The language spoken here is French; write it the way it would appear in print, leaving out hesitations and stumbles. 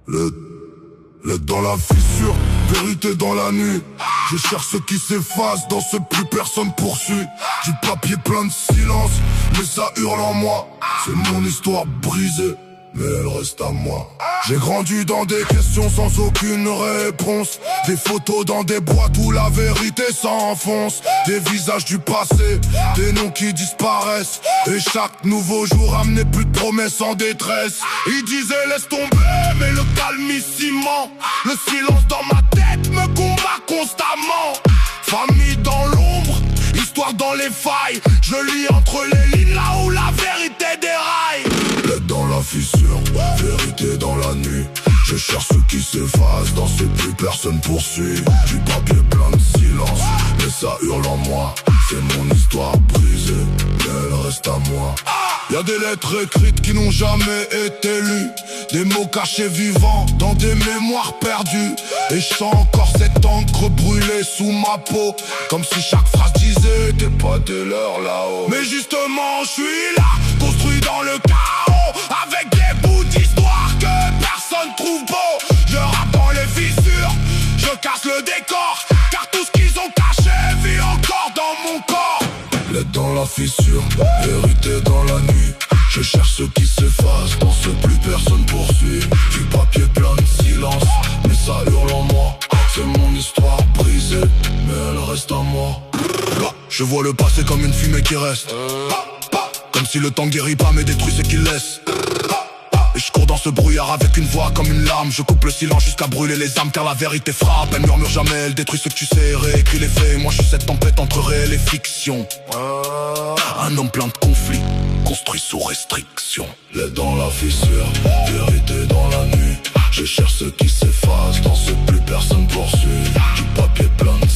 L'aide dans la fissure, vérité dans la nuit. Je cherche ce qui s'efface, dans ce plus personne poursuit. Du papier plein de silence, mais ça hurle en moi. C'est mon histoire brisée, mais elle reste à moi. J'ai grandi dans des questions sans aucune réponse. Des photos dans des boîtes où la vérité s'enfonce. Des visages du passé, des noms qui disparaissent. Et chaque nouveau jour amenait plus de promesses en détresse. Ils disaient laisse tomber, mais le calme ici ment. Le silence dans ma tête me combat constamment. Famille dans l'ombre, histoire dans les failles. Je lis entre les lignes là où la vérité déraille. L'aide dans la fissure, vérité dans la nuit. Je cherche ce qui s'efface, dans ce plus personne poursuit. Du papier plein de silence, mais ça hurle en moi. C'est mon histoire brisée, mais elle reste à moi. Y'a des lettres écrites qui n'ont jamais été lues. Des mots cachés vivants dans des mémoires perdues. Et je sens encore cette encre brûlée sous ma peau. Comme si chaque phrase disait t'es pas de l'heure là-haut. Mais justement je suis là, construit dans le chaos. Avec des bouts d'histoire que personne trouve beau. Je rappe dans les fissures, je casse le décor. Car tout ce qu'ils ont caché vit encore dans mon corps. L'aide dans la fissure, vérité dans la nuit. Je cherche ce qui s'efface, dans ce plus personne poursuit. Du papier plein de silence, mais ça hurle en moi. C'est mon histoire brisée, mais elle reste en moi. Je vois le passé comme une fumée qui reste. Comme si le temps guérit pas mais détruit ce qu'il laisse. Et je cours dans ce brouillard avec une voix comme une larme. Je coupe le silence jusqu'à brûler les âmes. Car la vérité frappe, elle murmure jamais. Elle détruit ce que tu sais, réécrit les faits. Moi je suis cette tempête entre réel et fiction. Un homme plein de conflits, construit sous restriction. L'aide dans la fissure, vérité dans la nuit. Je cherche ce qui s'efface, dans ce plus personne poursuit. Du papier plein de